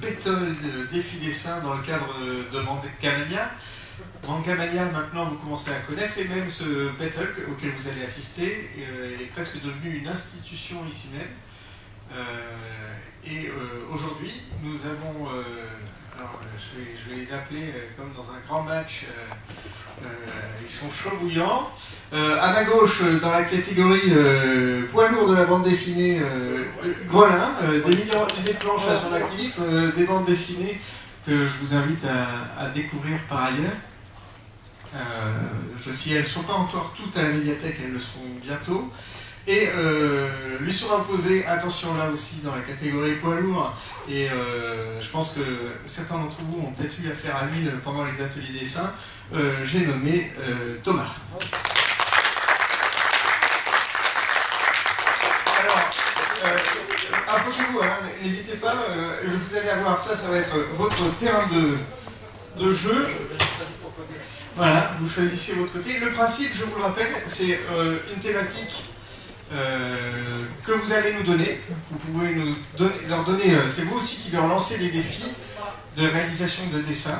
Battle défi dessin dans le cadre de Mangamania. Mangamania, maintenant vous commencez à connaître, et même ce battle auquel vous allez assister est presque devenu une institution ici même. Aujourd'hui, nous avons, alors je vais les appeler comme dans un grand match, ils sont chauds bouillants. À ma gauche, dans la catégorie poids lourd de la bande dessinée, Grelin, des millions de planches à son actif, des bandes dessinées que je vous invite à découvrir par ailleurs. Si elles ne sont pas encore toutes à la médiathèque, elles le seront bientôt. Et lui sera opposé, attention là aussi, dans la catégorie poids lourd, et je pense que certains d'entre vous ont peut-être eu affaire à lui pendant les ateliers dessin, j'ai nommé Thomas. Alors, approchez-vous, hein, n'hésitez pas, vous allez avoir ça va être votre terrain de jeu. Voilà, vous choisissez votre côté. Le principe, je vous le rappelle, c'est une thématique que vous allez nous donner. Vous pouvez leur donner, c'est vous aussi qui leur lancez les défis de réalisation de dessin.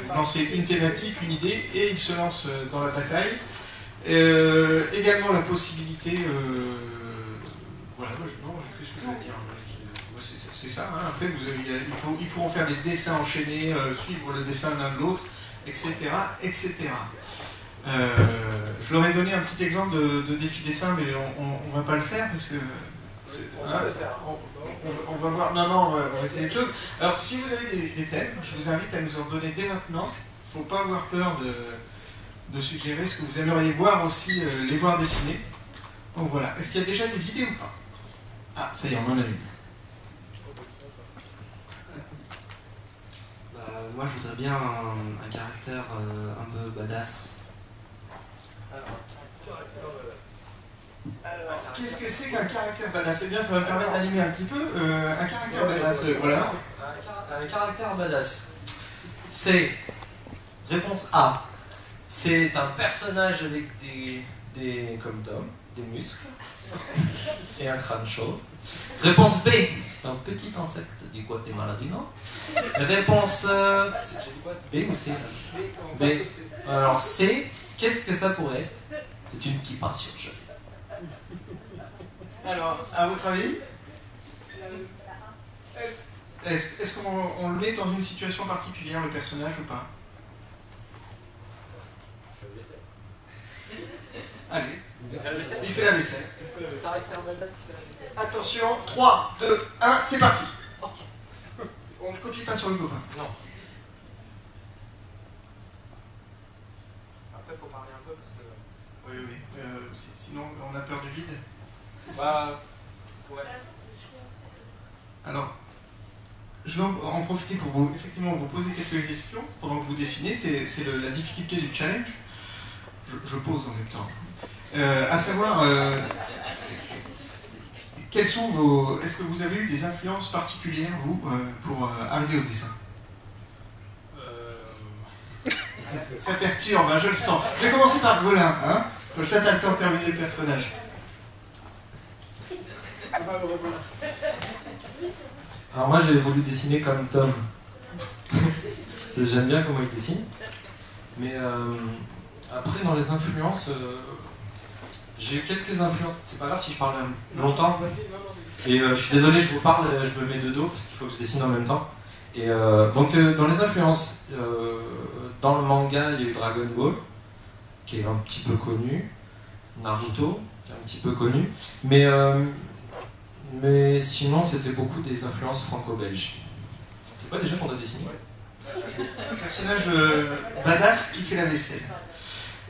Vous lancez une thématique, une idée, et ils se lancent dans la bataille. Également la possibilité, voilà, qu'est-ce que je veux dire, c'est ça, hein. Après ils pourront faire des dessins enchaînés, suivre le dessin l'un de l'autre, etc. etc. Je leur ai donné un petit exemple de défi dessin, mais on ne va pas le faire parce que... Hein, on va voir... Non, on va essayer autre chose. Alors, si vous avez des thèmes, je vous invite à nous en donner dès maintenant. Il ne faut pas avoir peur de suggérer ce que vous aimeriez voir aussi, les voir dessiner. Donc voilà. Est-ce qu'il y a déjà des idées ou pas? Ah, ça y est, on en a une. Moi, je voudrais bien un caractère un peu badass. Qu'est-ce que c'est qu'un caractère badass? C'est bien, ça va me permettre d'animer un petit peu. Un caractère badass, voilà. Un caractère badass, c'est... Réponse A. C'est un personnage avec comme Tom, des muscles et un crâne chauve. Réponse B. C'est un petit insecte du Guatemala du Nord. Réponse... B ou C? B. Alors C, qu'est-ce que ça pourrait être? C'est une kippa surgelée. Alors, à votre avis, est-ce qu'on le met dans une situation particulière, le personnage, ou pas? Allez, il fait la vaisselle. Attention, 3, 2, 1, c'est parti. On ne copie pas sur le copain. Non. Après, il faut parler un peu parce que... Oui, sinon on a peur du vide. Bah, ouais. Alors, je vais en profiter pour vous poser quelques questions pendant que vous dessinez. C'est la difficulté du challenge. Je pose en même temps. À savoir, quels sont vos... Est-ce que vous avez eu des influences particulières, vous, pour arriver au dessin? Ça perturbe, hein, je le sens. Je vais commencer par Grelin, hein. Comme ça, t'as le temps de terminer le personnage. Alors moi, j'ai voulu dessiner comme Tom. J'aime bien comment il dessine. Mais après, dans les influences... j'ai eu quelques influences, c'est pas grave si je parle longtemps. Et je suis désolé, je vous parle, je me mets de dos parce qu'il faut que je dessine en même temps. Et donc dans les influences, dans le manga, il y a eu Dragon Ball, qui est un petit peu connu, Naruto, qui est un petit peu connu, mais sinon c'était beaucoup des influences franco-belges. C'est quoi déjà qu'on a dessiné? Un personnage badass qui fait la vaisselle.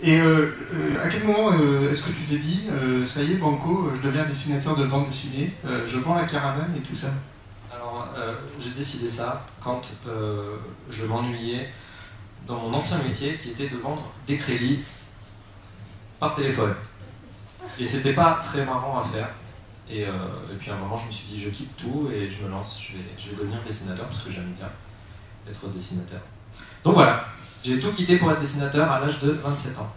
Et à quel moment est-ce que tu t'es dit, ça y est, banco, je deviens dessinateur de bande dessinée, je vends la caravane et tout ça? Alors, j'ai décidé ça quand je m'ennuyais dans mon ancien métier qui était de vendre des crédits par téléphone. Et c'était pas très marrant à faire. Et puis à un moment, je me suis dit, je quitte tout et je me lance, je vais devenir dessinateur parce que j'aime bien être dessinateur. Donc voilà. J'ai tout quitté pour être dessinateur à l'âge de 27 ans.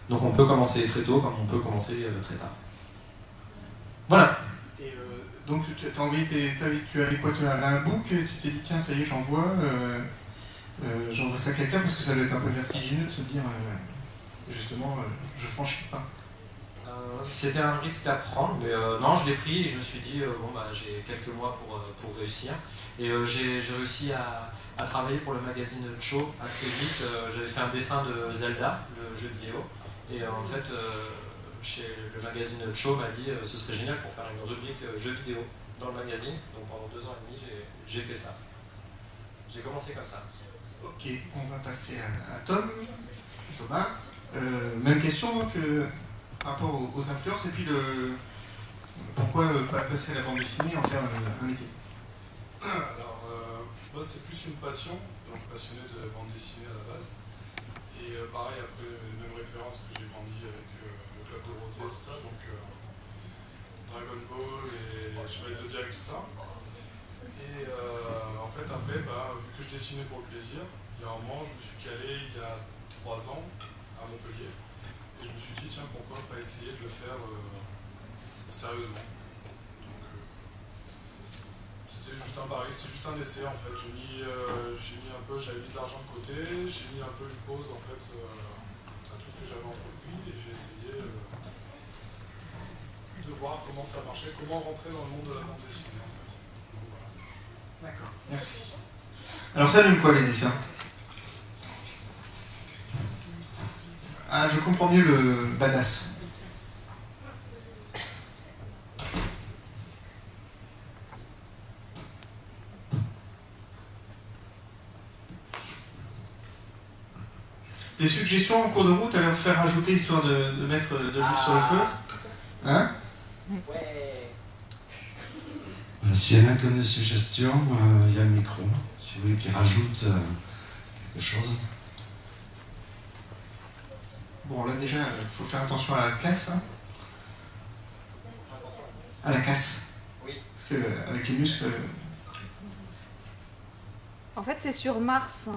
Donc on peut commencer très tôt comme on peut commencer très tard. Voilà. Et donc tu avais quoi? Tu avais un book, tu t'es dit tiens ça y est j'envoie ça à quelqu'un parce que ça doit être un peu vertigineux de se dire justement je franchis pas. C'était un risque à prendre, mais non, je l'ai pris et je me suis dit bon bah j'ai quelques mois pour réussir. Et j'ai réussi à travailler pour le magazine Cho assez vite. J'avais fait un dessin de Zelda, le jeu vidéo, et en fait chez le magazine Cho m'a dit ce serait génial pour faire une rubrique jeux vidéo dans le magazine. Donc pendant 2 ans et demi j'ai fait ça. J'ai commencé comme ça. Ok, on va passer à Thomas. Même question que par rapport aux influences et puis pourquoi pas passer à la bande dessinée et en faire un métier. Alors, moi c'est plus une passion, donc passionné de bande dessinée à la base. Et pareil, après les mêmes références que j'ai grandi avec le Club Dorothée, tout ça, donc Dragon Ball et Chevalier Zodiac, tout ça. Et en fait, après, vu que je dessinais pour le plaisir, il y a un moment, je me suis calé il y a 3 ans à Montpellier. Et je me suis dit, tiens, pourquoi pas essayer de le faire sérieusement. Donc, c'était juste un pari, c'était juste un essai en fait. J'avais mis de l'argent de côté, j'ai mis un peu une pause en fait à tout ce que j'avais entrepris et j'ai essayé de voir comment ça marchait, comment rentrer dans le monde de la bande dessinée en fait. Donc, voilà. D'accord, merci. Alors ça donne quoi les dessins? Ah, je comprends mieux le badass. Des suggestions en cours de route à leur faire ajouter histoire de mettre de l'huile sur le feu? Hein? Ouais. S'il y en a comme des suggestions, il y a le micro. Si vous voulez qu'il rajoute quelque chose. Bon, là déjà, il faut faire attention à la casse. Hein. À la casse. Oui. Parce qu'avec les muscles... En fait, c'est sur Mars.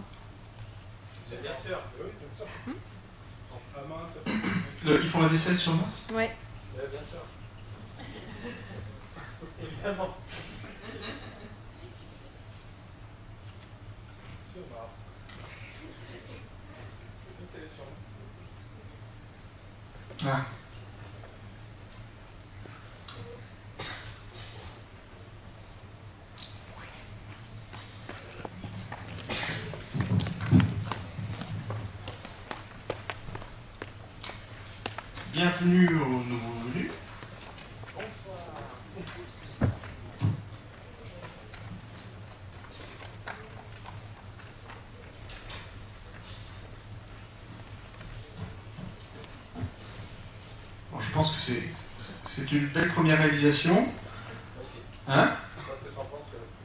Bien sûr. Oui, bien sûr. À main, ça Ils font la vaisselle sur Mars? Ouais. bien sûr. Évidemment. Sur Mars. Elle est sur Mars. Ah. Bienvenue aux nouveaux venus. Bon, je pense que c'est une belle première réalisation. Hein?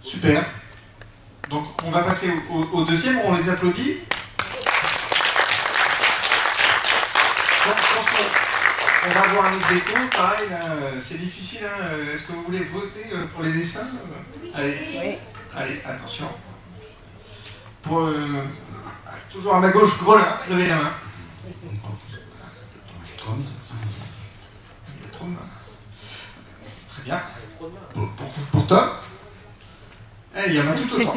Super. Donc on va passer au deuxième, on les applaudit. Je pense qu'on va avoir un ex-aequo, pareil, c'est difficile. Hein. Est-ce que vous voulez voter pour les dessins? Allez, Oui. allez, attention. Toujours à ma gauche, Grelin, levez la main. Il a trop de mains. Très bien. Pour Tom, il y en a tout autant.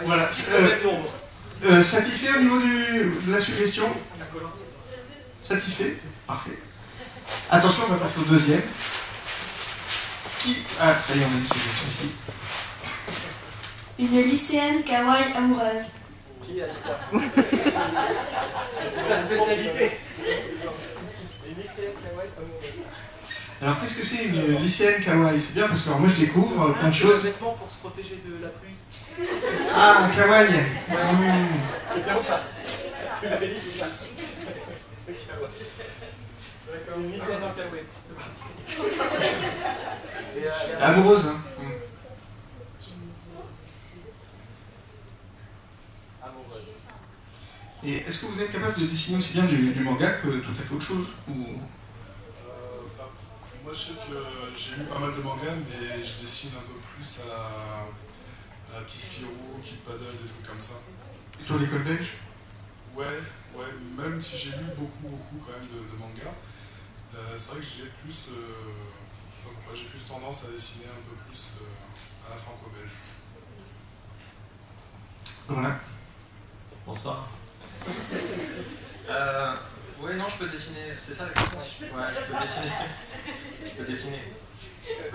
Voilà. Satisfait au niveau de la suggestion? Satisfait? Parfait. Attention, on va passer au deuxième. Ah, ça y est, on a une suggestion ici. Une lycéenne kawaii amoureuse. Qui a dit ça? C'est ta spécialité. Une lycéenne kawaii amoureuse. Alors, qu'est-ce que c'est une lycéenne kawaii? C'est bien parce que alors, moi je découvre plein de choses. Des vêtements pour se protéger de la pluie. Ah, kawaii. C'est bien ou pas? Tu l'avais dit déjà. D'accord, une lycéenne en kawaii. C'est parti. Amoureuse. Hein. Amoureuse. Et est-ce que vous êtes capable de dessiner aussi bien du manga que tout à fait autre chose? Moi je sais que j'ai lu pas mal de mangas, mais je dessine un peu plus à la Petit Spirou, Kid Paddle, des trucs comme ça. Et toi, l'école belge? Ouais, même si j'ai lu beaucoup quand même de mangas, c'est vrai que j'ai plus, je sais pas pourquoi, j'ai plus tendance à dessiner un peu plus à la franco-belge. Voilà. Bonsoir. Ouais, non, je peux dessiner. C'est ça la question? Ouais, je peux dessiner. Je peux dessiner.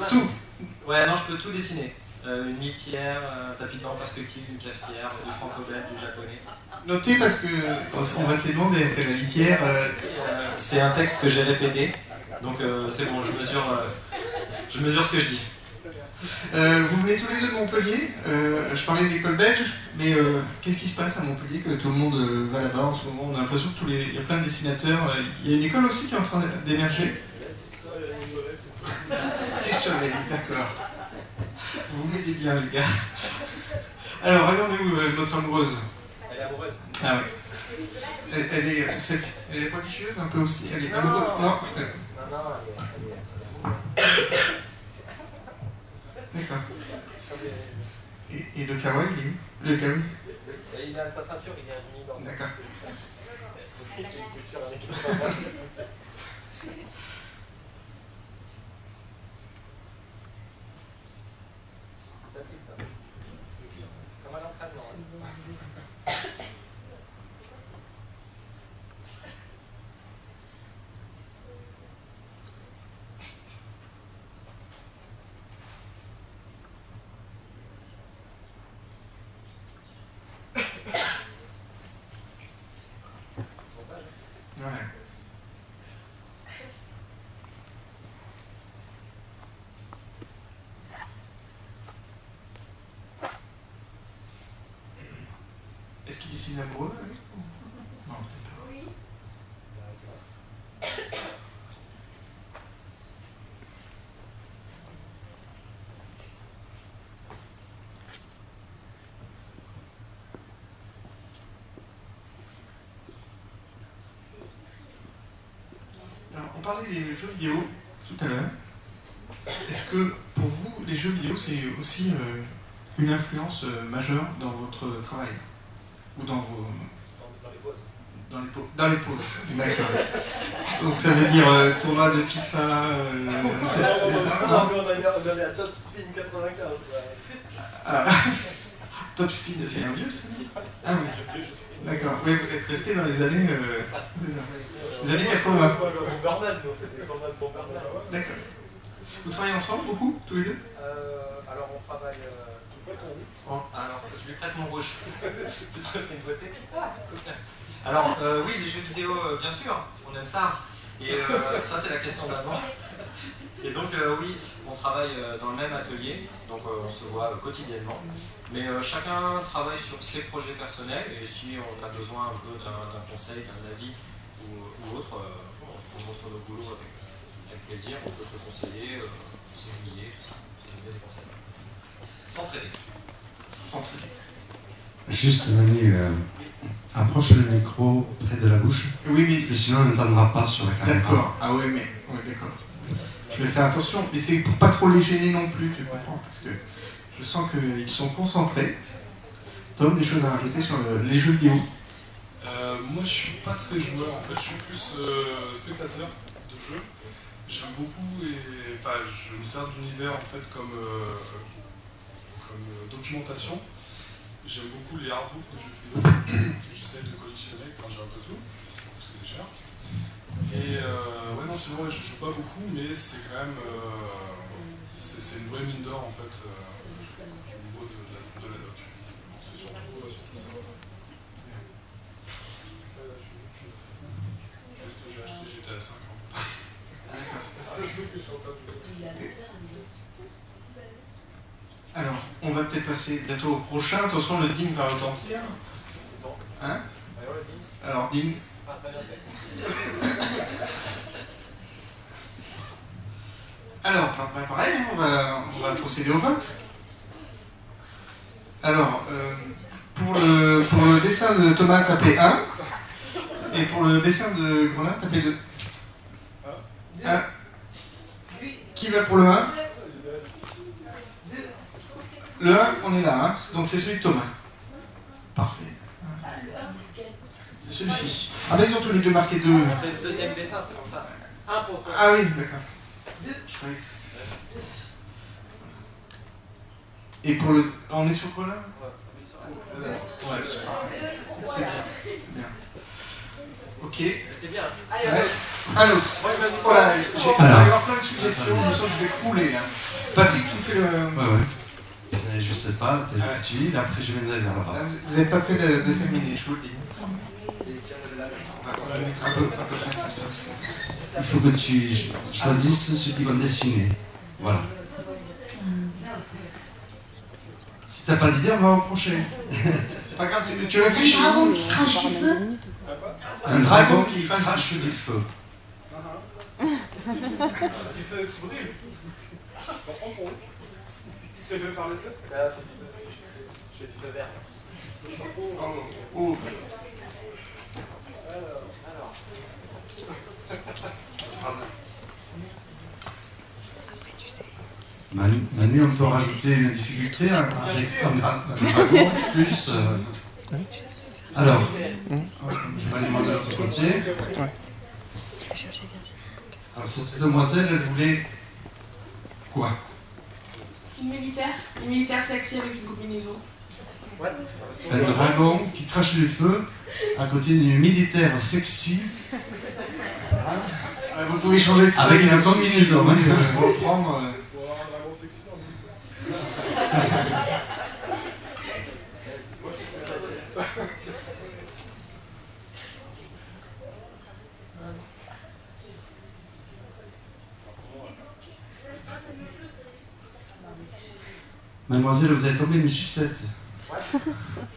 Tout. Ouais, non, je peux tout dessiner. Une litière, un tapis de banc en perspective, une cafetière, du franco-belge, du japonais. Notez parce que on va te les demander après la litière. C'est un texte que j'ai répété, donc c'est bon, je mesure ce que je dis. Vous venez tous les deux de Montpellier. Je parlais de l'école belge, mais qu'est-ce qui se passe à Montpellier que tout le monde va là-bas en ce moment? On a l'impression que il y a plein de dessinateurs. Il y a une école aussi qui est en train d'émerger. Du soleil, d'accord. Vous m'aidez bien, les gars. Alors, elle en est où, notre amoureuse? Elle est amoureuse. Ah oui. Elle est religieuse un peu aussi. Elle est Non. amoureuse. Non. Non, elle est D'accord. Et le kawaii, il est où? Le kawaii? Il a sa ceinture, il est mis dans sa D'accord. Comme à l'entraînement. Ouais. Est-ce qu'il dessine amoureux avec ou... Non, peut-être pas. Oui. Alors, on parlait des jeux vidéo tout à l'heure. Est-ce que pour vous, les jeux vidéo, c'est aussi une influence majeure dans votre travail? Ou dans vos... Dans les pauses. Dans les pauses, d'accord. Donc ça veut dire tournoi de FIFA... On est à Top Spin 95. Ah, Top Speed, c'est un vieux ça? Ah oui, d'accord. Oui, vous êtes resté dans les années... c'est ça. Les années 80. Bombernal, nous, on fait des combats de Bombernal. D'accord. Vous travaillez ensemble beaucoup, tous les deux? Alors on travaille... Alors, je lui prête mon rouge. Tu te refais une beauté? Alors, oui, les jeux vidéo, bien sûr, on aime ça. Et ça, c'est la question d'avant. Et donc, oui, on travaille dans le même atelier, donc on se voit quotidiennement. Mais chacun travaille sur ses projets personnels, et si on a besoin un peu d'un conseil, d'un avis ou autre, on montre nos boulots avec plaisir, on peut se conseiller, s'aiguiller, tout ça, se donner des conseils. S'entraider. S'entraider. Juste, Manu, approche le micro près de la bouche, Oui, mais... parce que sinon on n'entendra pas sur la caméra. D'accord. Ah ouais, mais... Ouais, d'accord. Je vais faire attention, mais c'est pour pas trop les gêner non plus, tu comprends? Parce que je sens qu'ils sont concentrés. Tom, des choses à rajouter sur les jeux vidéo? Moi je suis pas très joueur en fait, je suis plus spectateur de jeux. J'aime beaucoup et enfin je me sers d'univers en fait comme documentation. J'aime beaucoup les artbooks de jeux vidéo que j'essaie de collectionner quand j'ai un peu de sous, parce que c'est cher. Et ouais non sinon ouais, je joue pas beaucoup mais c'est quand même c'est une vraie mine d'or en fait au niveau de la doc. Donc c'est surtout ça. Juste j'ai acheté GTA 5 en fait. Alors, on va peut-être passer bientôt au prochain. Attention, le ding va retentir. Hein? Alors, ding. Alors, pareil, on va procéder au vote. Alors, pour le dessin de Thomas, tapez 1. Et pour le dessin de Grenat, tapez 2. 1. Qui va pour le 1? Le 1, on est là, hein? Donc c'est celui de Thomas. Parfait. C'est celui-ci. Ah, mais ils ont tous les deux marqué 2. C'est le deuxième dessin, c'est pour ça. Un pour toi. Ah oui, d'accord. Je croyais que c'était... Et pour le... On est sur quoi là? Ouais, c'est pareil. C'est bien. C'est bien. Ok. C'était bien. Allez, Ouais. À l'autre. Voilà, j'ai avoir plein de suggestions, je sens que je vais crouler là. Patrick, tu fais le... Ouais. Je sais pas, t'es petit, après je viendrai vers là-bas. Vous n'êtes pas prêt de terminer, je vous le dis. On va le mettre un peu face comme ça. Parce que... Il faut que tu choisisses ceux qui vont dessiner. Voilà. Si t'as pas d'idée, on va reprocher. C'est pas grave, tu réfléchis. Un dragon qui crache du feu. Un dragon qui crache du feu. Du feu qui brûle. Je comprends pour eux. Tu veux par le feu? Là, je fais du feu vert. Oh. Alors. Manu, on peut rajouter une difficulté avec un dragon plus... Alors, je vais aller demander de l'autre côté. Alors cette demoiselle, elle voulait... quoi? Une militaire sexy avec une combinaison. Un dragon qui crache du feu à côté d'une militaire sexy. Vous pouvez changer de feuille, avec une combinaison. Reprendre... Pour avoir un dragon sexy, Mademoiselle, vous avez tombé une sucette.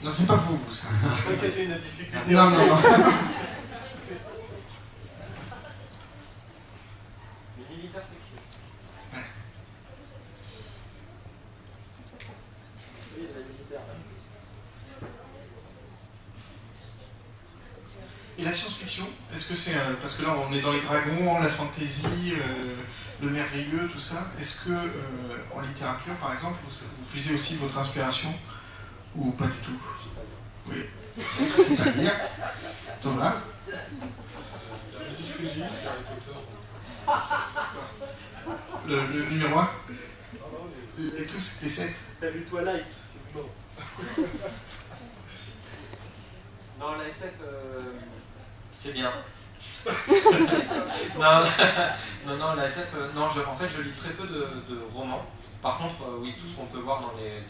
Non, c'est pas pour vous ça. Je crois que c'était une difficulté. Non. Militaire sexy. Oui, la militaire. Et la science-fiction, est-ce que c'est... parce que là, on est dans les dragons, la fantaisie, le merveilleux, tout ça. Est-ce que, en littérature, par exemple, vous puisez aussi votre inspiration? Ou pas du tout? Oui. C'est pas dire. Thomas? La petite fusil, c'est Harry Potter. Le numéro 1? Et tous, les 7? T'as lu Twilight? Non, la SF, c'est bien. non, la SF, non, en fait, je lis très peu de romans. Par contre, oui, tout ce qu'on peut voir dans les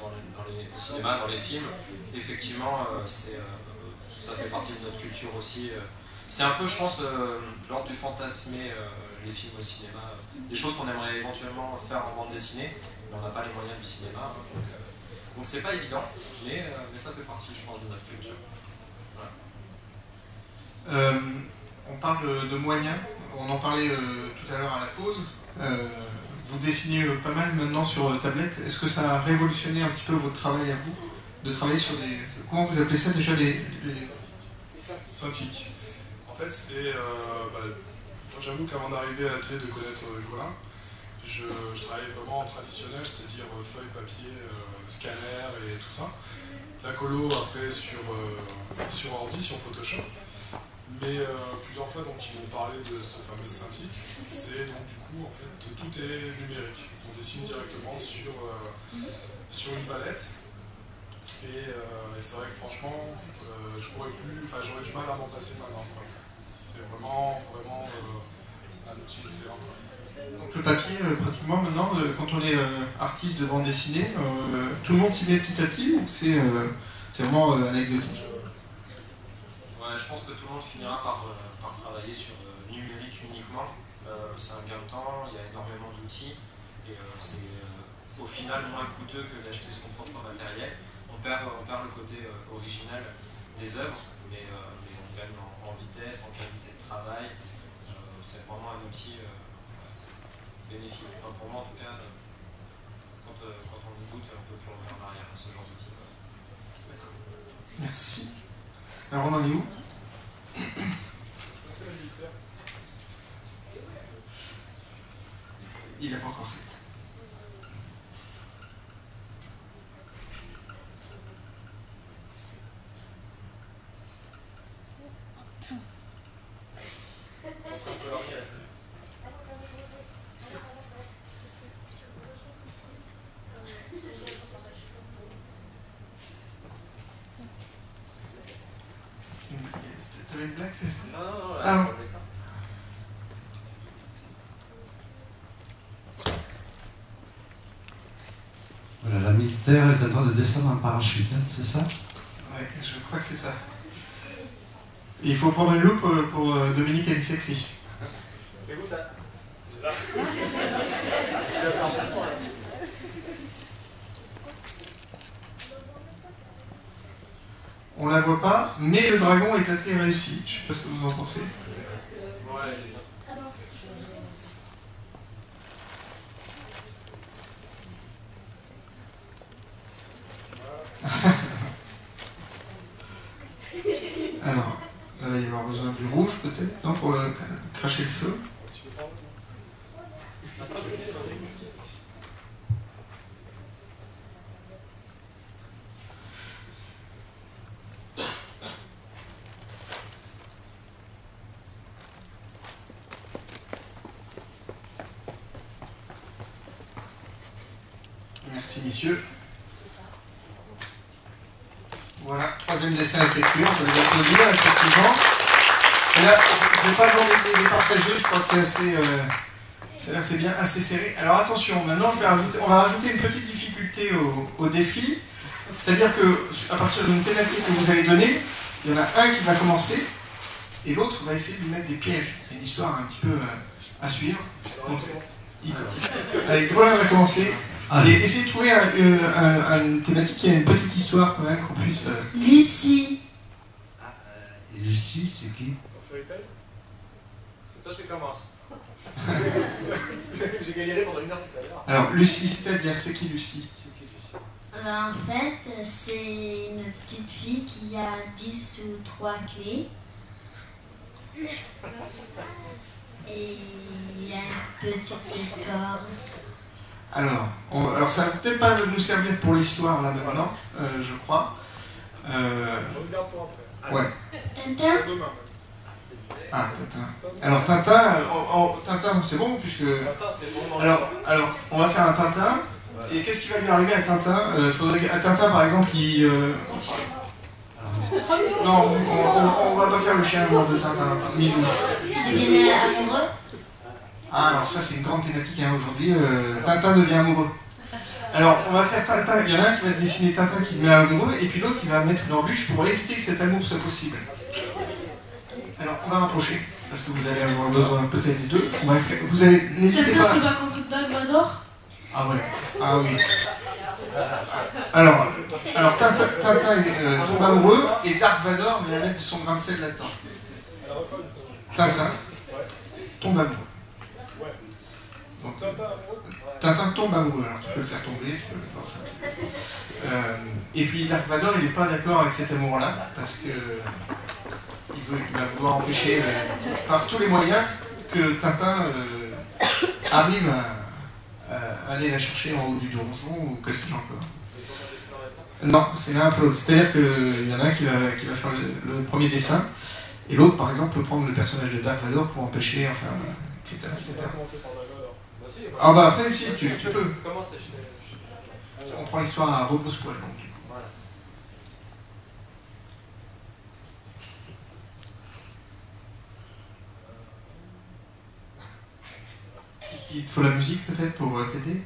cinémas, dans les films, effectivement, ça fait partie de notre culture aussi. C'est un peu, je pense, l'ordre du fantasmer les films au cinéma. Des choses qu'on aimerait éventuellement faire en bande dessinée, mais on n'a pas les moyens du cinéma. Donc c'est pas évident, mais ça fait partie, je pense, de notre culture. Voilà. On parle de moyens, on en parlait tout à l'heure à la pause. Vous dessinez pas mal maintenant sur tablette. Est-ce que ça a révolutionné un petit peu votre travail à vous? De travailler sur des... Comment vous appelez ça déjà, les... Cintiq. En fait, c'est... moi, j'avoue qu'avant d'arriver à l'atelier de connaître Golin, je travaillais vraiment en traditionnel, c'est-à-dire feuille, papier, scanner et tout ça. La colo après sur ordi, sur Photoshop. Mais plusieurs fois donc ils m'ont parlé de cette fameuse Cintiq. C'est donc du coup en fait tout est numérique. On dessine directement sur une palette. Et c'est vrai que franchement je pourrais plus, enfin j'aurais du mal à m'en passer maintenant. C'est vraiment un outil excellent. Donc le papier, pratiquement maintenant, quand on est artiste de bande dessinée, tout le monde s'y met petit à petit ou c'est vraiment anecdotique? Ouais, je pense que tout le monde finira par travailler sur numérique uniquement. C'est un gain de temps, il y a énormément d'outils et c'est au final moins coûteux que d'acheter son propre matériel. On perd le côté original des œuvres, mais on gagne en vitesse, en qualité de travail. C'est vraiment un outil bénéfique. Enfin, pour moi en tout cas, quand on y goûte, on peut plus revenir en arrière à ce genre d'outil. D'accord. Merci. Alors on en est où? Il n'a pas encore fait. avais une blague, c'est ça? Non, Ah bon. ça. Voilà, la militaire est en train de descendre en parachute, hein, c'est ça? Ouais, je crois que c'est ça. Et il faut prendre une loupe pour Dominique, elle est sexy. C'est où, t'as? On la voit pas, mais le dragon est assez réussi. Je sais pas ce que vous en pensez. Ouais, il est bien. Alors, là, il va y avoir besoin du rouge peut-être, non, pour cracher le feu. Merci messieurs. Voilà, troisième dessin effectué, on peut les applaudir effectivement. Et là, je ne vais pas vous les partager, je crois que c'est assez bien, assez serré. Alors attention, maintenant on va rajouter une petite difficulté au défi. C'est-à-dire que à partir d'une thématique que vous allez donner, il y en a un qui va commencer et l'autre va essayer de lui mettre des pièges. C'est une histoire un petit peu à suivre. Donc, allez, Grelin va commencer. Allez, essayez de trouver une thématique qui a une petite histoire quand même, qu'on puisse... Lucie. Et Lucie, c'est qui? C'est toi qui commence. J'ai galéré pendant une heure tout à l'heure. Alors, Lucie, c'est-à-dire, c'est qui Lucie? En fait, c'est une petite fille qui a 10 ou 3 clés. Et il y a une petite corde. Alors ça va peut-être pas nous servir pour l'histoire là maintenant, je crois. Ouais. Tintin. Ah, Tintin. Alors Tintin, c'est bon puisque... Alors, on va faire un Tintin. Et qu'est-ce qui va lui arriver à Tintin? Faudrait qu'à Tintin, par exemple, Non, on va pas faire le chien de Tintin, ni nous. Il devient amoureux. Ah, alors ça c'est une grande thématique hein, aujourd'hui, Tintin devient amoureux. Alors on va faire Tintin, il y en a un qui va dessiner Tintin qui devient amoureux et puis l'autre qui va mettre une embûche pour éviter que cet amour soit possible. Alors on va rapprocher, parce que vous allez avoir besoin peut-être des deux. Vous allez, n'hésitez Tintin pas... se bat contre Dark. Ah ouais, ah oui. Alors Tintin tombe amoureux et Dark Vador va mettre son grain de sel là-dedans. Tintin tombe amoureux. Donc, Tintin tombe amoureux, alors tu peux le faire tomber, tu peux le faire tomber. Et puis Dark Vador, il n'est pas d'accord avec cet amour-là, parce que il va vouloir empêcher par tous les moyens que Tintin arrive à aller la chercher en haut du donjon, ou que sais-je encore. Non, c'est l'un après l'autre. C'est-à-dire qu'il y en a un qui va faire le premier dessin, et l'autre, par exemple, peut prendre le personnage de Dark Vador pour empêcher, enfin, etc. Ah bah après, si, tu peux. On prend l'histoire à repose-poil, donc du coup. Voilà. Il te faut la musique peut-être pour t'aider?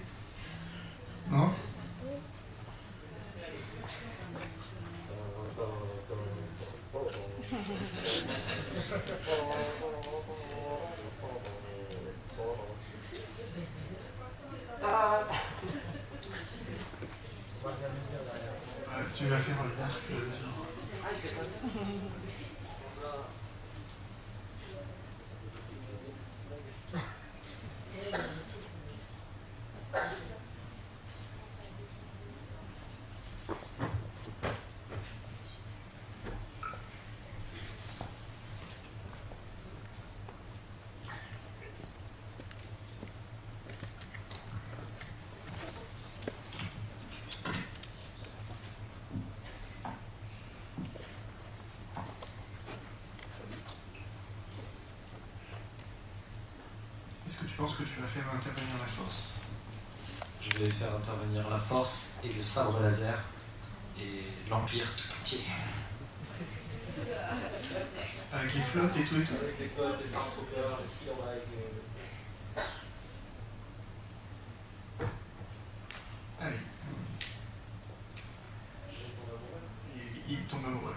Non? Tu vas faire le dark. Est-ce que tu penses que tu vas faire intervenir la force? Je vais faire intervenir la force et le sabre laser et l'Empire tout entier. Avec les flottes et tout et tout. Avec les flottes, les Star Troopers, et puis on va avec les... Allez. Il tombe amoureux.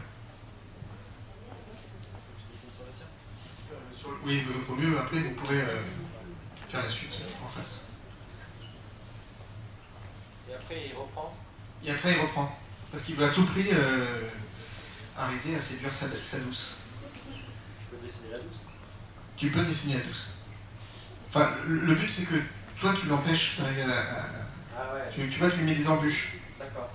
Je dessine sur le sien. Oui, vaut mieux, après vous pourrez faire la suite en face. Et après il reprend. Et après il reprend. Parce qu'il veut à tout prix arriver à séduire sa douce. Je peux dessiner la douce. Tu peux dessiner la douce. Enfin, le but c'est que toi tu l'empêches d'arriver à... Ah ouais. Tu vois, tu lui mets des embûches. D'accord.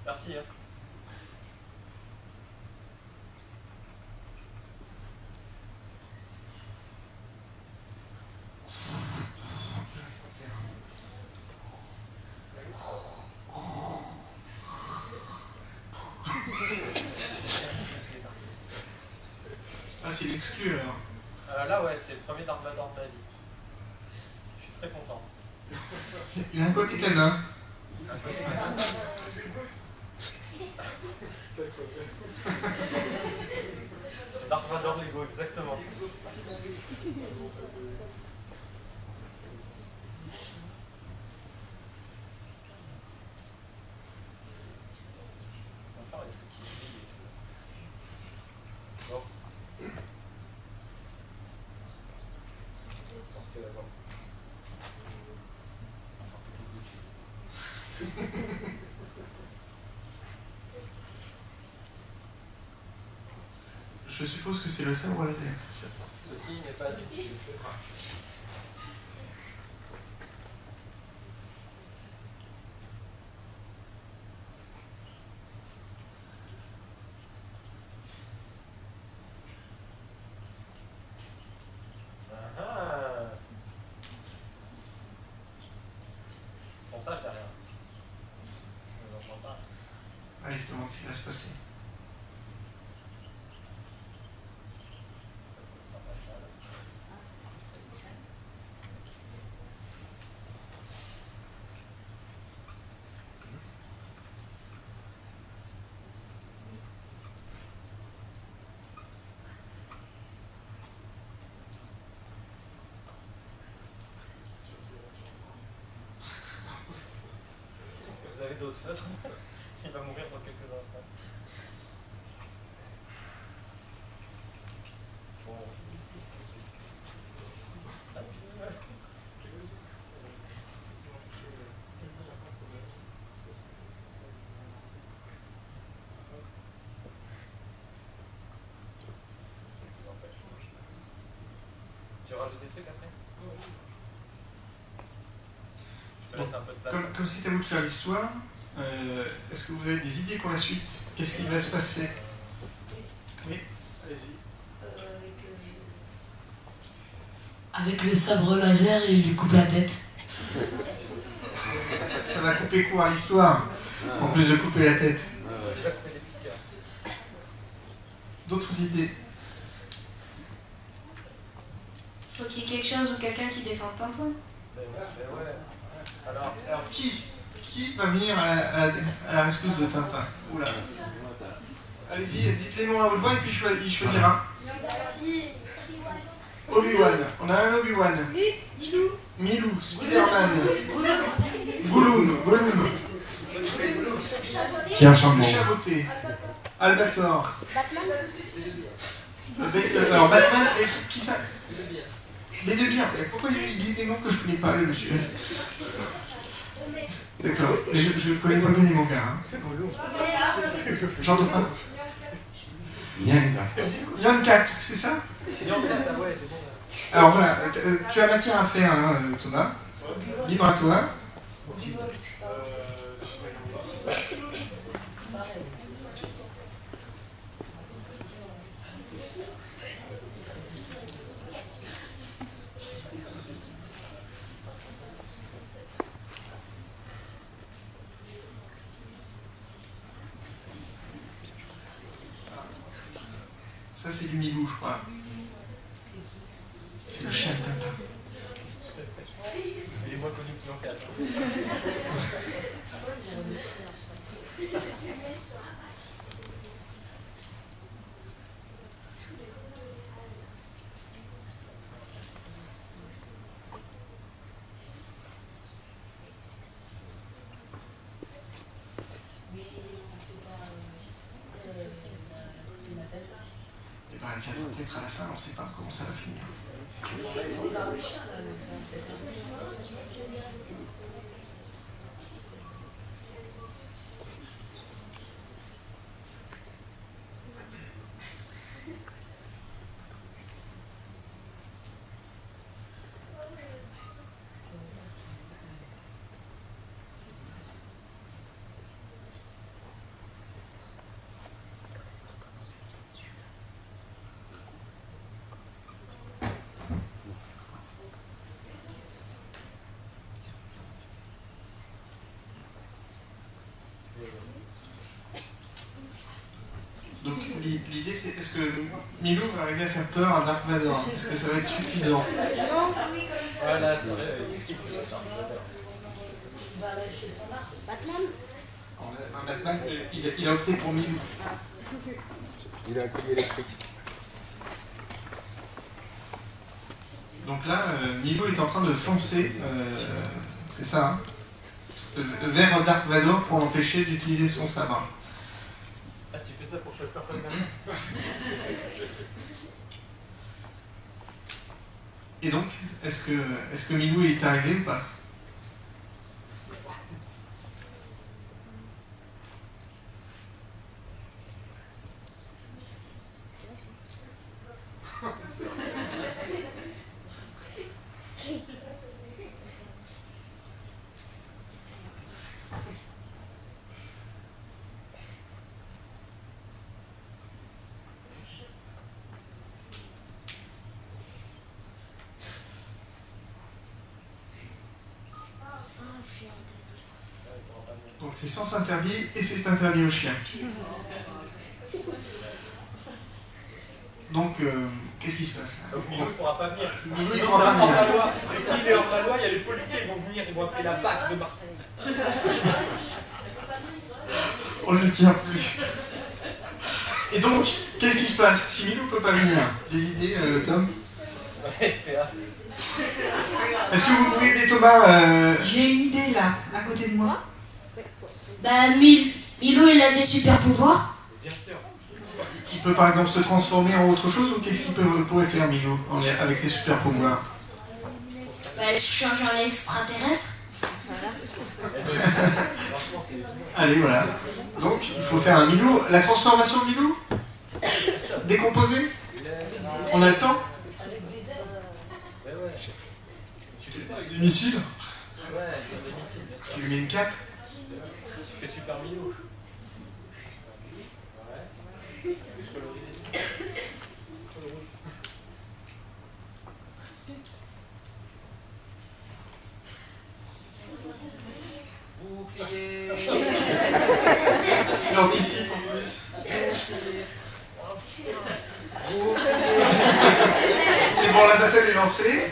Merci. Hein. Ah, c'est l'exclu alors. Là, ouais, c'est le premier Dark Vador de ma vie. Je suis très content. Il a un côté canin. C'est Dark Vador Lego, exactement. Je suppose que c'est le sabre laser, c'est ça. Ceci n'est pas du tout. Ils sont sages derrière. Je ne les entends pas. Ah, ils se demandent ce qui va se passer. Vous avez d'autres feutres. Il va mourir dans quelques instants. Bon. Tu rajoutes des trucs après? Je te laisse un peu de place. Comme c'est à vous de faire l'histoire, est-ce que vous avez des idées pour la suite? Qu'est-ce qui va se passer? Oui, allez-y. Avec le sabre laser, il lui coupe la tête. Ça va couper court à l'histoire, en plus de couper la tête. D'autres idées? Faut qu'il y ait quelque chose ou quelqu'un qui défende Tintin. Alors, qui va venir à la rescousse de Tintin? Oula. Allez-y, dites les noms à haute voix et puis il choisira. Obi-Wan. On a un Obi-Wan. Milou. Spider-Man. Gollum. Pierre Chambon. Chaboté. Albator. Alors Batman, et qui ça? Les deux biens. Pourquoi il dit des noms que je connais pas, le monsieur? D'accord. Je connais pas bien les mangas. Hein. J'entends pas. Yann 4, c'est ça? Alors voilà, tu as matière à faire, hein, Thomas. Libre à toi. Ça, c'est du Milou, je crois. C'est le chien de Tintin. Il est moins connu que l'enquête. Et ben, elle viendra peut-être à la fin, on ne sait pas comment ça va finir. Donc l'idée c'est, est-ce que Milou va arriver à faire peur à Dark Vador? Est-ce que ça va être suffisant? Voilà, c'est vrai. Batman. Un Batman, il a opté pour Milou. Il a un collier électrique. Donc là, Milou est en train de foncer, c'est ça, hein, vers Dark Vador pour l'empêcher d'utiliser son sabre. Ah, tu fais ça pour chaque personne même. Et donc, est-ce que Milou est arrivé ou pas? Donc c'est sens interdit et c'est interdit aux chiens. Donc, qu'est-ce qui se passe là? Donc Milou ne pourra pas venir. Milou il pourra pas venir. Et s'il est hors la loi, il y a les policiers qui vont venir, ils vont appeler la BAC de Marseille. On ne le tient plus. Et donc, qu'est-ce qui se passe si Milou ne peut pas venir? Des idées, Tom? SPA. Est-ce que vous pouvez aider Thomas J'ai une idée là, à côté de moi. Bah, Milou, il a des super pouvoirs. Bien sûr. Il peut par exemple se transformer en autre chose, ou qu'est-ce qu'il pourrait faire Milou avec ses super pouvoirs? Bah, elle se change en extraterrestre. Allez, voilà. Donc, il faut faire un Milou. La transformation de Milou? Décomposé? On a le temps? Des missiles? Ouais, des missiles. Tu lui mets une cape? Tu fais super Milou. Ouais. Je colorie les yeux. Bouclier. Il anticipe en plus. C'est bon, la bataille est lancée.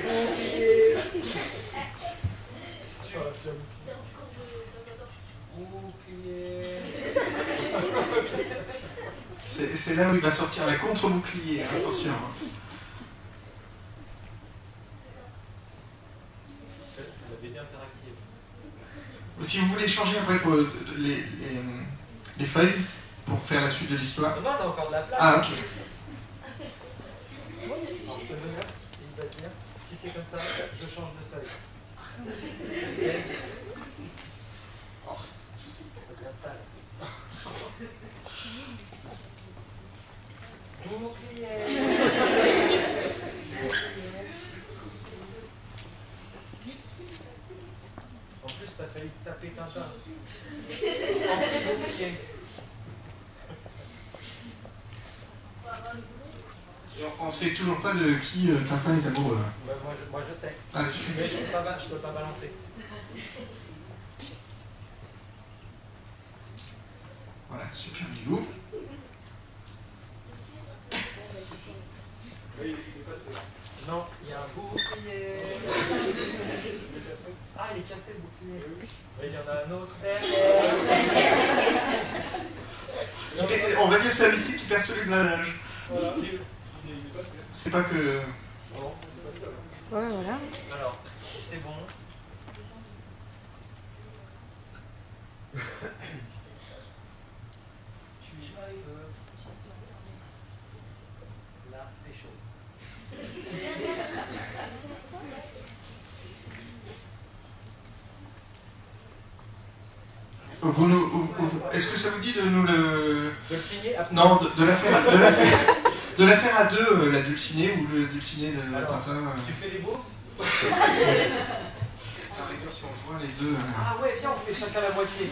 C'est là où il va sortir la contre-bouclier, attention. Si vous voulez changer après pour les feuilles, pour faire la suite de l'histoire. Non, on a encore de la place. Ah, ok. Alors, je te menace, il va dire, si c'est comme ça, je change de feuille. Oh. Ça devient sale. En plus, t'as failli taper Tintin. On sait toujours pas de qui Tintin est amoureux. Ouais, moi je sais. Ah, tu sais. Mais je peux pas balancer. Voilà, super Milou. Oui, il est passé. Non, il y a un bouclier. Ah, il est cassé le bouclier. Et il y en a un autre derrière. On va dire que c'est un mystique qui perçoit les blindage. Voilà, il est passé. C'est pas que... Bon, il est passé alors. Ouais, voilà. Alors, c'est bon. Tu peux... Là, c'est chaud. Est-ce que ça vous dit de nous le... De le signer après. Non, de la faire à deux, la dulcinée ou le dulciné de Tintin. Tu fais les bourses? À la rigueur, si on joint les deux... Ah ouais, viens, on fait chacun la moitié.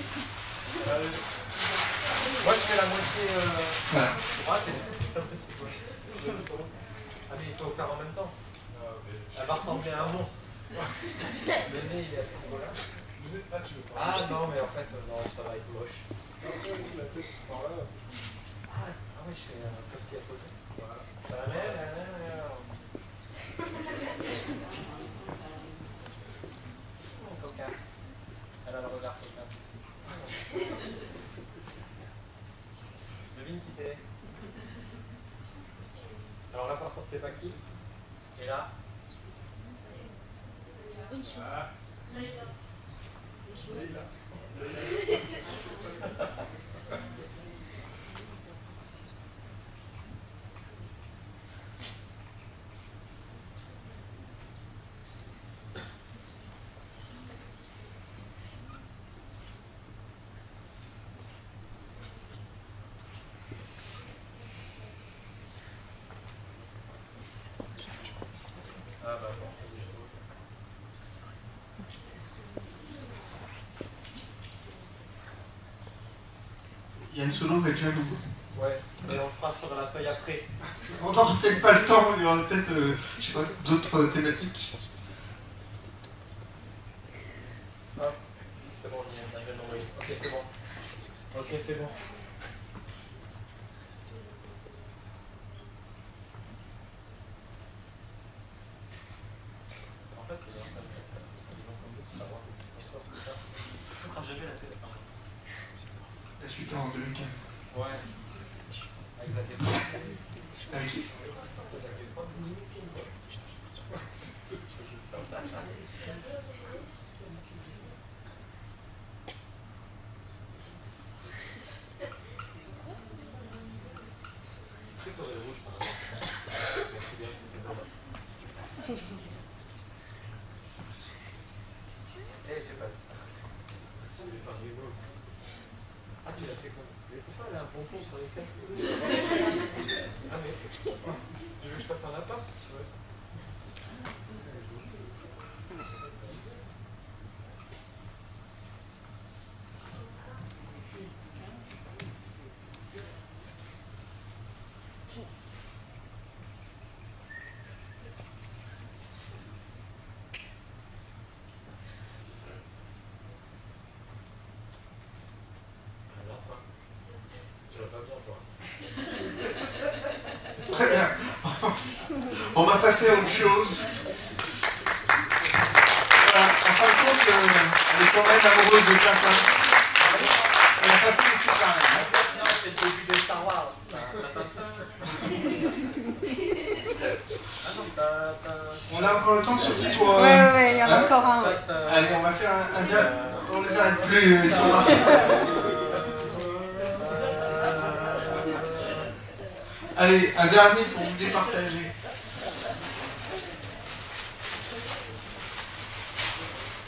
Moi, je fais la moitié Voilà. droite et la moitié gauche. Ah, mais il faut faire en même temps. Elle va ressembler à un monstre. Le nez, il est à ce niveau-là. Ah non, mais en fait, non, ça va être moche. Ah ouais, je fais comme si elle flottait. Voilà. Coca. Elle a le regard coca. Devine qui c'est. Alors là, pour sortir, c'est pas qui. Et là. Ah. Ah bah bon. Yann Solo va être jaloux. Ouais, mais on le fera sur la feuille après. On n'aura peut-être pas le temps, il y aura peut-être, je sais pas, d'autres thématiques. Hop, c'est bon, je viens de l'envoyer. Ok, c'est bon. Ok, c'est bon. En fait, il est en train de savoir. Il faut quand j'ai vu la télé. La suite en 2015. Ouais. Avec Zac Efron. Avec qui? Ah, tu l'as fait quoi? Pourquoi elle a un pompon sur les fesses? Ah, mais tu veux que je fasse un lapin? Très bien. On va passer à autre chose. Voilà, en fin de compte, elle est quand même amoureuse de Tintin. Elle n'a pas pu les séparer. Non, c'est le début de Star Wars. On a encore le temps, Sophie, pour... Ouais, il y en a hein, encore un. Ouais. Allez, on va faire un dernier... On les arrête plus, ils sont partis. Allez, un dernier pour vous départager.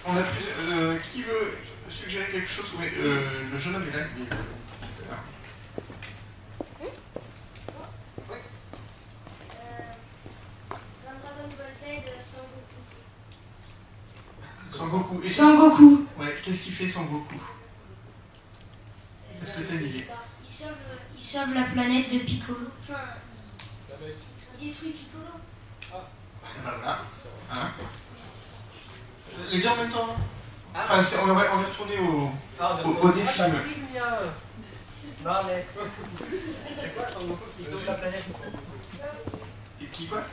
On a plus... qui veut suggérer quelque chose? Oui, le jeune homme est là. Il est tout à l'heure. Dans Dragon Ball Z, Sangoku. Et Sangoku. Ouais, qu'est-ce qu'il fait Sangoku? Est-ce que t'as une idée? Il sauve la planète de Piccolo. Enfin, il détruit Piccolo. Et ben voilà. Hein, les deux en même temps. Enfin, on est retourné au défi. Non, laisse. C'est quoi Sangoku qui sauve la planète? Et qui quoi?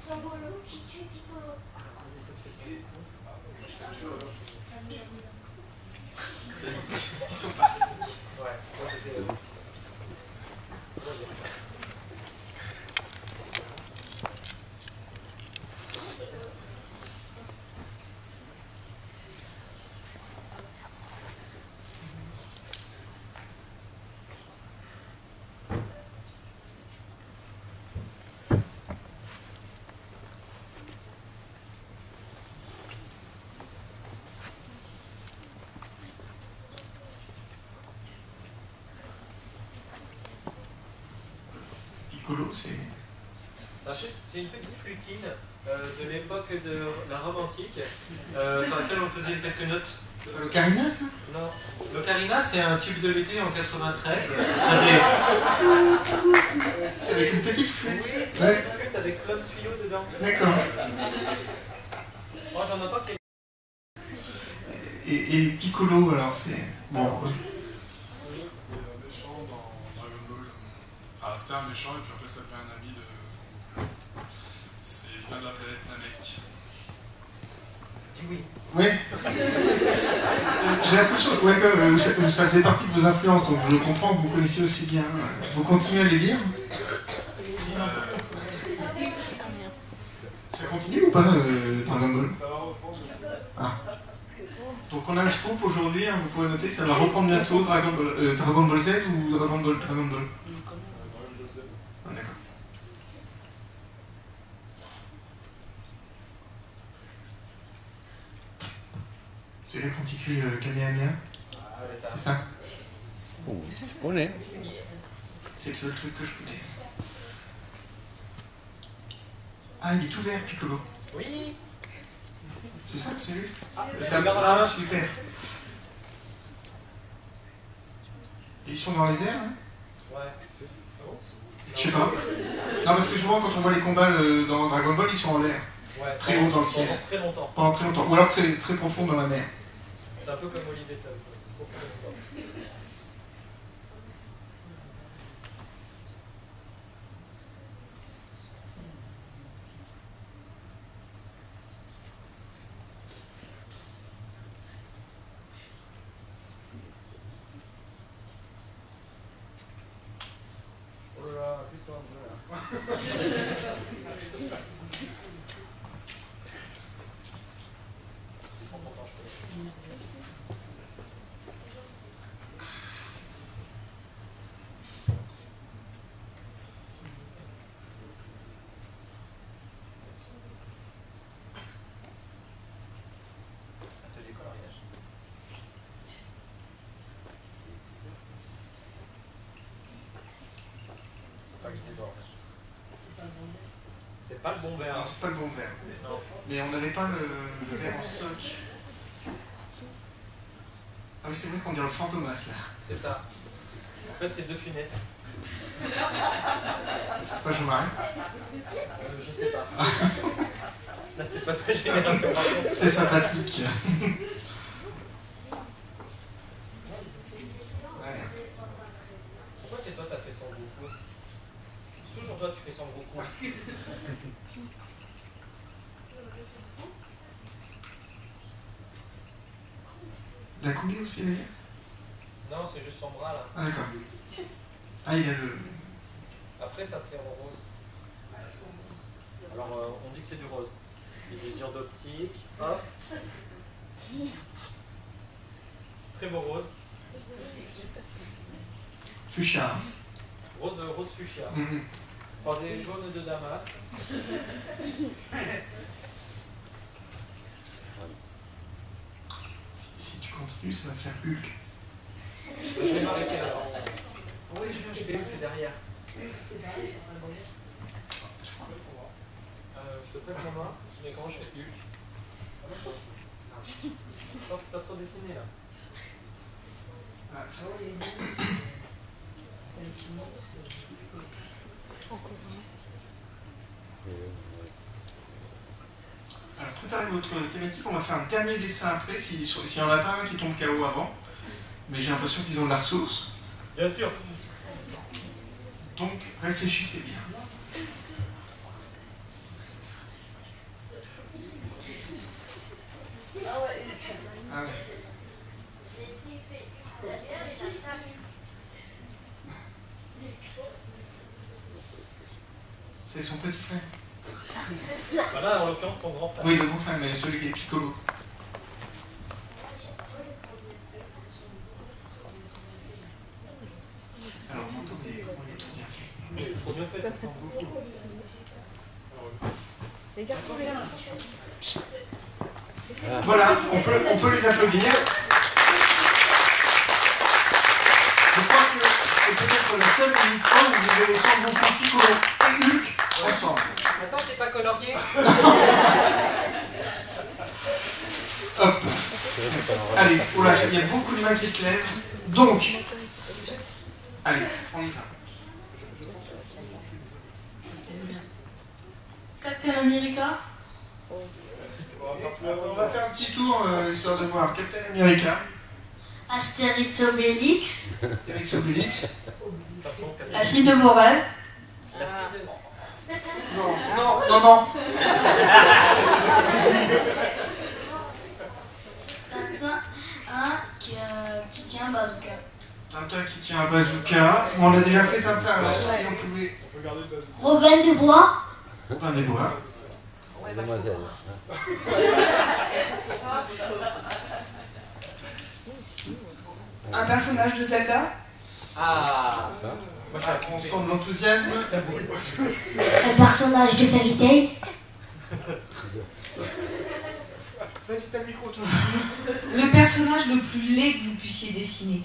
Sambolo qui tue Piccolo. Ils sont pas. Piccolo, c'est... C'est une petite flutine de l'époque de la Rome antique sur laquelle on faisait quelques notes. L'ocarina, ça? Non. L'ocarina, c'est un tube de l'été en 93. Ça fait... C'était avec une petite flûte. Oui, c'est ouais. une flûte avec plein de tuyaux dedans. D'accord. Moi, j'en ai pas fait. Et Piccolo, alors, c'est... Bon... C'est un méchant dans Dragon Ball. Enfin, c'était un méchant et puis après ça devient un ami de Son Goku. C'est il vient de la planète Namek. Dis oui. Ouais. J'ai l'impression que ça faisait partie de vos influences, donc je comprends que vous connaissiez aussi bien. Vous continuez à les lire? Ça continue ou pas, Dragon Ball? Ah. Donc on a un scoop aujourd'hui, hein, vous pouvez noter, ça va reprendre bientôt Dragon Ball Z ou Dragon Ball? Ah, d'accord. C'est là quand il écrit Kamehameha? C'est ça? Oh, tu connais. C'est le seul truc que je connais. Ah, il est tout vert, Piccolo. Oui. C'est ça, c'est lui? Ah, Ah, super. Et ils sont dans les airs, hein? Ouais. Je sais pas. Non, parce que souvent, quand on voit les combats dans Dragon Ball, ils sont en l'air. Ouais, très haut dans le ciel. Pendant très longtemps. Pendant très longtemps. Ou alors très, très profond dans la mer. C'est un peu comme Olivier Tom. Oh là là, putain, atelier coloriage. Pas que je déborde. C'est pas le bon verre. Non, c'est pas le bon verre. Non. Mais on n'avait pas le verre en stock. Ah oui, c'est vrai qu'on dirait le Fantomas, là. C'est ça. En fait, c'est De Funès. C'est pas Jean-Marie? Je sais pas. Là, c'est pas très général. C'est sympathique. Ouais. Pourquoi c'est toi qui as fait Son Goku? C'est toujours toi tu fais Son Goku. La combi aussi, les gars? Non, c'est juste son bras là. Ah, d'accord. Ah, il y a le... Après, ça c'est en rose. Alors, on dit que c'est du rose. Les yeux d'optique. Hop. Très beau rose. Fuchsia. Rose fuchsia. Croisé jaune de Damas. Si tu continues, ça va faire Hulk. Je vais m'arrêter là. Oui, je fais Hulk derrière. Je te prête ma main, mais comment je fais Hulk? Je pense que t'as trop dessiné là. Ah, ça va. Alors préparez votre thématique, on va faire un dernier dessin après, s'il n'y en a pas un qui tombe KO avant. Mais j'ai l'impression qu'ils ont de la ressource. Bien sûr. Donc réfléchissez bien. Ah ouais. C'est son petit frère. Voilà, en l'occurrence, son grand frère. Oui, le grand frère, mais celui qui est Piccolo. Alors, vous m'entendez comment il est trop bien fait. Trop bien fait. Les garçons, les là. Voilà, on peut les applaudir. Je crois que c'est peut-être la seule unique fois où vous verrez sans beaucoup Piccolo et Hulk ensemble. Attends, t'es pas colorié. Hop. Allez, oh là, il y a beaucoup de mains qui se lèvent. Donc, allez, on y va. Captain America. On va faire un petit tour, histoire de voir Captain America. Astérix Obélix. Astérix Obélix. La fille de vos rêves. Non, non, non, non. Tintin, qui tient un bazooka. Tintin qui tient un bazooka. Bon, on a déjà fait Tintin, alors si on pouvait... Robin des Bois. Robin des Bois. Demoiselle. Un personnage de Zelda. Ah. On sent de l'enthousiasme. Un personnage de Fairy Tail. Vas-y, t'as le micro, toi. Le personnage le plus laid que vous puissiez dessiner.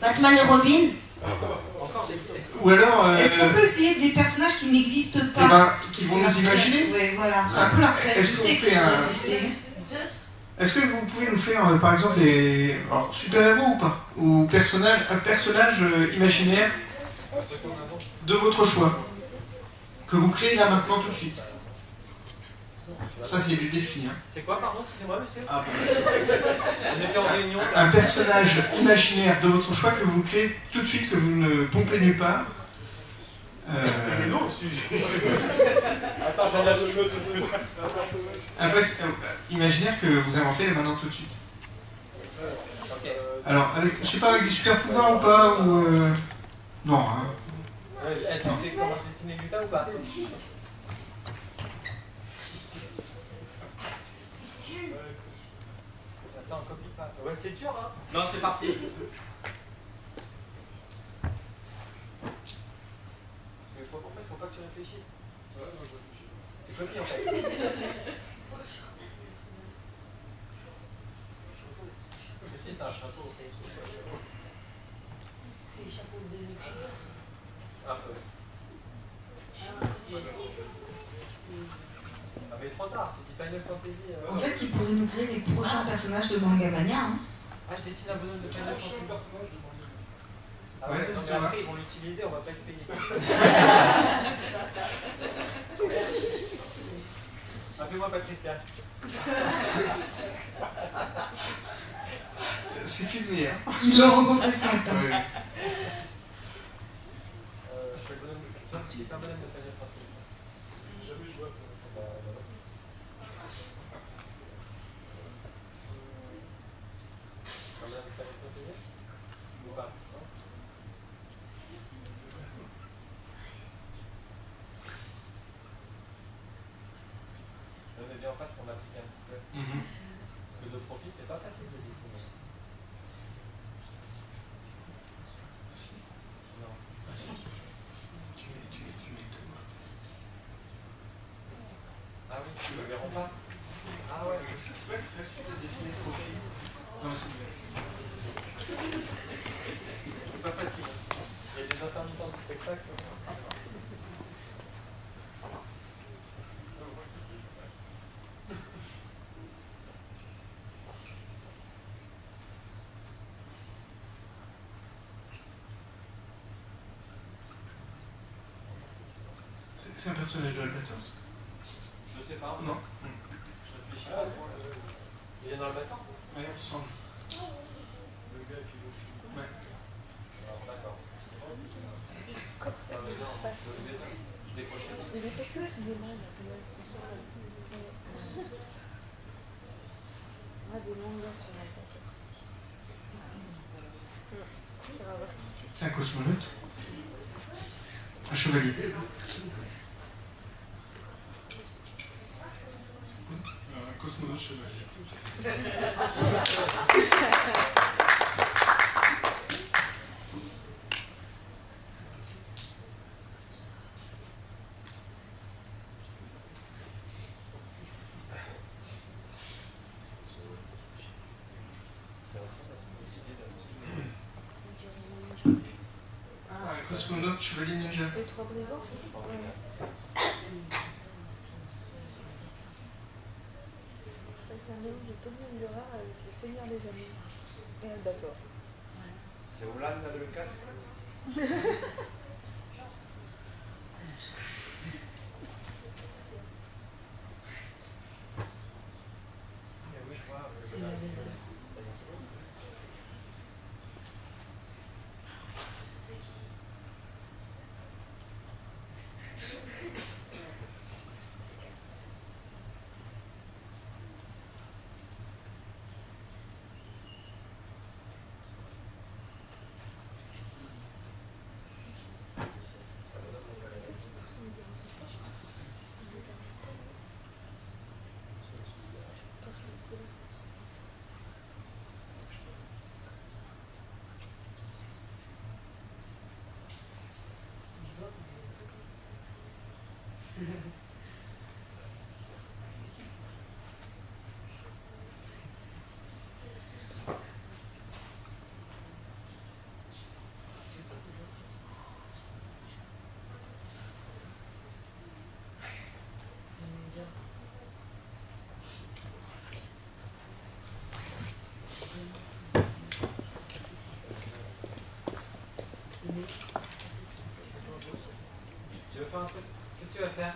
Batman et Robin. Ou alors... Est-ce qu'on peut essayer des personnages qui n'existent pas? Eh ben, qui vont nous imaginer. Oui, voilà. C'est un peu leur Est-ce qu'on créativité fait qu'on un... doit tester. Est-ce que vous pouvez nous faire, par exemple, des... Alors, super-héros ou pas? Ou un personnage imaginaire de votre choix, que vous créez là maintenant tout de suite. Ça, c'est du défi. Hein. C'est quoi, pardon? Excusez-moi, monsieur. Ah, On était en réunion. un personnage imaginaire de votre choix que vous créez tout de suite, que vous ne pompez nulle part. Non, sujet. Attends, j'en ai Un imaginaire que vous inventez là maintenant tout de suite. Alors, avec, je sais pas, avec des super pouvoirs ou pas, ou... Non, hein. Tu sais comment dessiner Muta ou pas? Attends, copie pas. Ouais, c'est dur, hein. Non, c'est parti. Parce que en fait, faut pas que tu réfléchisses. Ouais, moi je réfléchis. Tu copies en fait. Mais si, c'est un château. C'est les chapeaux de Mickey. Ah, ouais. Ah, mais trop tard, tu dis Final Fantasy. En fait, ils pourraient nous créer des prochains personnages de Mangamania. Hein. Ah, je dessine un bonhomme de Final Fantasy. Ah Ouais, ouais, c'est non, mais vrai. après ils vont l'utiliser, on va pas être payé. Appelez-moi Patricia. C'est filmé, hein. Ils l'ont rencontré ce matin. Oui. Je fais le bonhomme de... Toi, tu es un bonhomme de Final Fantasy. J'ai jamais joué à Final Fantasy. Un bonhomme de Final Fantasy? Ou pas? On est bien en face qu'on applique un petit peu. Parce que de profil, c'est pas facile de dessiner. Si. Non. Ah si. Tu mets deux mots. Ah oui, tu le verrons pas. Ah ouais. Ouais, c'est facile de dessiner le profil. Non, mais c'est bien. C'est pas facile. Il y a des intermittents du spectacle. C'est un personnage de Albatros. Je sais pas. Non. Je réfléchis pas. Il est dans le bâtiment? Ouais, ensemble. Le gars qui veut. Ouais. Alors, d'accord. Ça va bien, on peut le décrocher. C'est un cosmonaute? Un chevalier? Un cosmonaute chevalier. Ah, un cosmonaute chevalier ninja. Les trois brigands. C'est un mélange de Tommy Ungerer avec le Seigneur des Anneaux et Albator. C'est Hollande avec le casque. Tu veux faire un truc? Qu'est-ce que tu vas faire?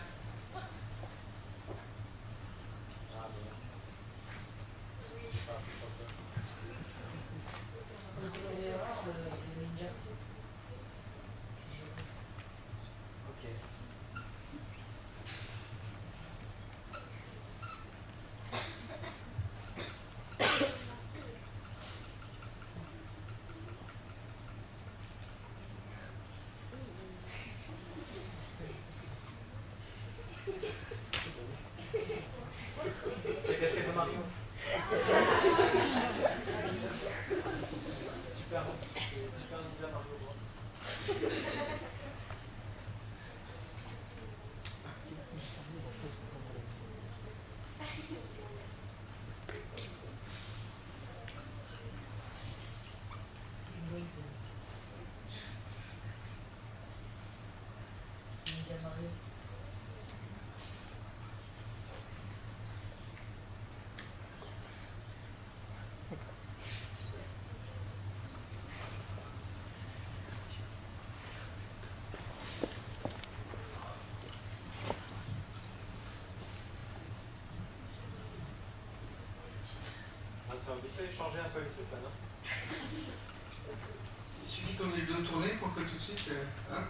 On va vite changer un peu les trucs là, non? Il suffit qu'on ait le dos tourné pour que tout de suite... hein.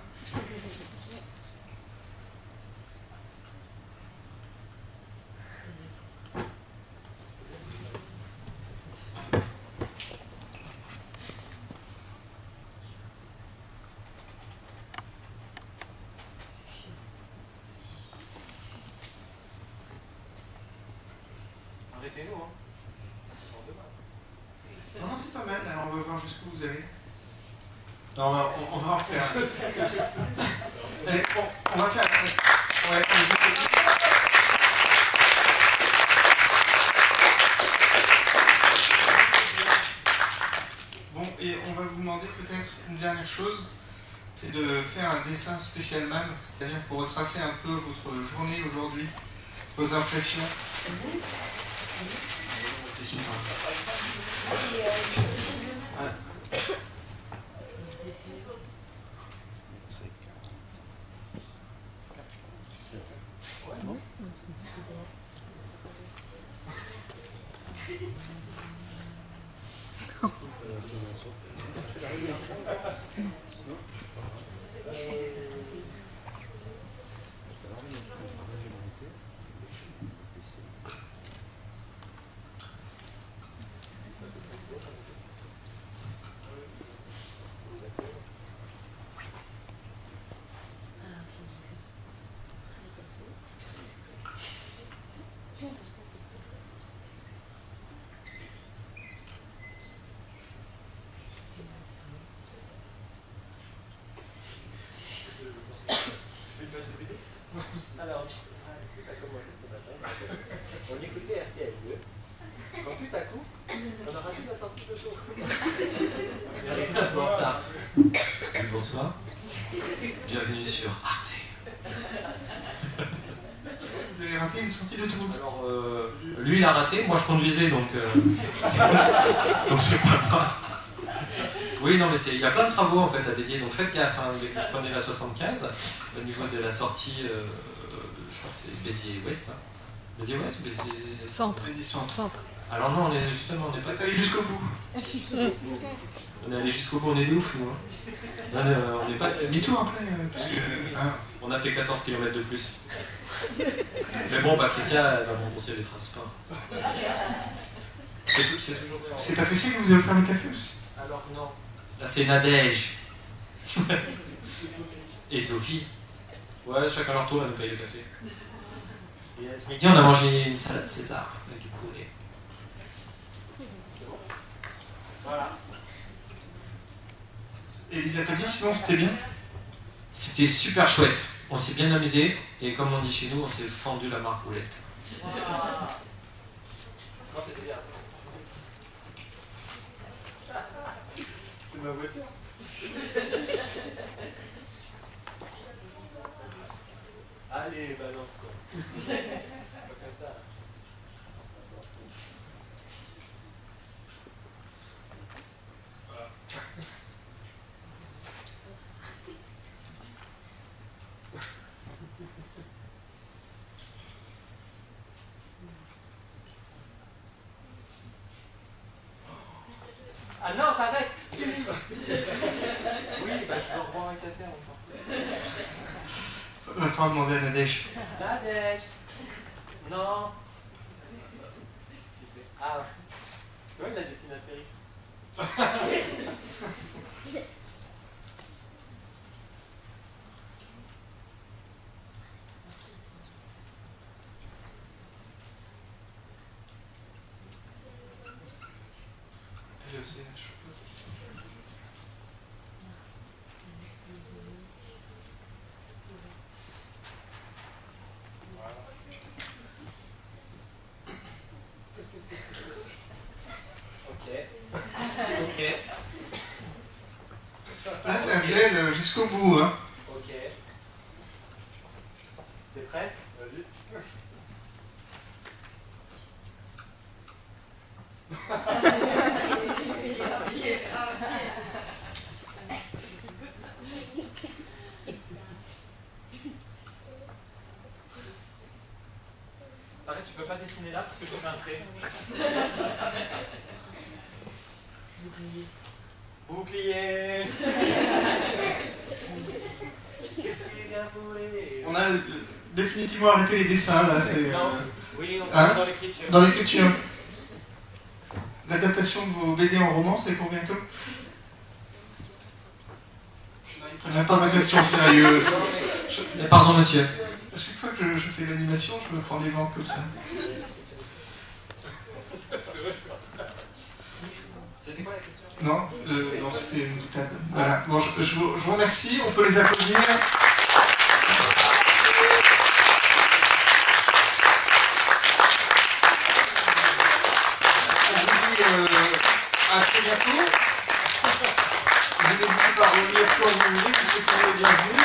Arrêtez-nous, hein. Non, c'est pas mal, là, on va voir jusqu'où vous allez. Non, on va en refaire. Allez, on va faire... Ouais, bon, et on va vous demander peut-être une dernière chose, c'est de faire un dessin spécial MAM, c'est-à-dire pour retracer un peu votre journée aujourd'hui, vos impressions. Dessine-toi. Ah. Il arrive un peu en retard. Bonsoir. Bienvenue sur Arte. Vous avez raté une sortie d'autoroute. Alors, lui il a raté, moi je conduisais donc. Donc c'est pas grave. Oui, non, mais il y a plein de travaux en fait à Béziers, donc faites gaffe, hein, vous prenez la 75 au niveau de la sortie, je crois que c'est Béziers-Ouest. Hein. Béziers-Ouest ou Béziers... Centre. Centre. Alors non, on est justement, on est pas allé jusqu'au bout. On est allé jusqu'au bout, on est des ouf nous. Hein. Non, on n'est pas... Demi-tour après, parce que... On a fait 14 km de plus. Mais bon, Patricia, elle va rembourser les transports. C'est toujours ça. C'est Patricia qui vous a offert le café aussi? Alors non. Là c'est Nadège. Et Sophie. Ouais, chacun leur tour, elle nous paye le café. Et ce midi, on a mangé une salade César avec du poulet. Voilà. Et les ateliers, sinon, c'était bien? C'était super chouette. On s'est bien amusé. Et comme on dit chez nous, on s'est fendu la margoulette. Non, c'était bien. C'est ma voiture. Allez, balance quoi. Pas que ça. Ah non, t'arrêtes. Oui, bah je peux revoir un café en même temps. Il va falloir demander à Nadège. Nadège. Non. Ah ouais. Tu vois, il a dessiné Astérix. LECH. Ok. Là, c'est un duel jusqu'au bout. Hein. Ok. T'es prêt? Vas-y. Arrête, tu peux pas dessiner là parce que je fais un trait. Bouclier. On a définitivement arrêté les dessins, là. C'est, oui, on hein, dans l'écriture. Dans l'écriture. L'adaptation de vos BD en roman, c'est pour bientôt? Non, ils prennent même pas ma question sérieuse. Pardon, monsieur. À chaque fois que je fais l'animation, je me prends des vents comme ça. C'était quoi la question? Non, non, c'était une boutade. Voilà. Bon, je vous remercie. On peut les applaudir. On vous dit à très bientôt. Vous n'hésitez pas à revenir quand vous voulez, puisque tout le monde est bienvenu.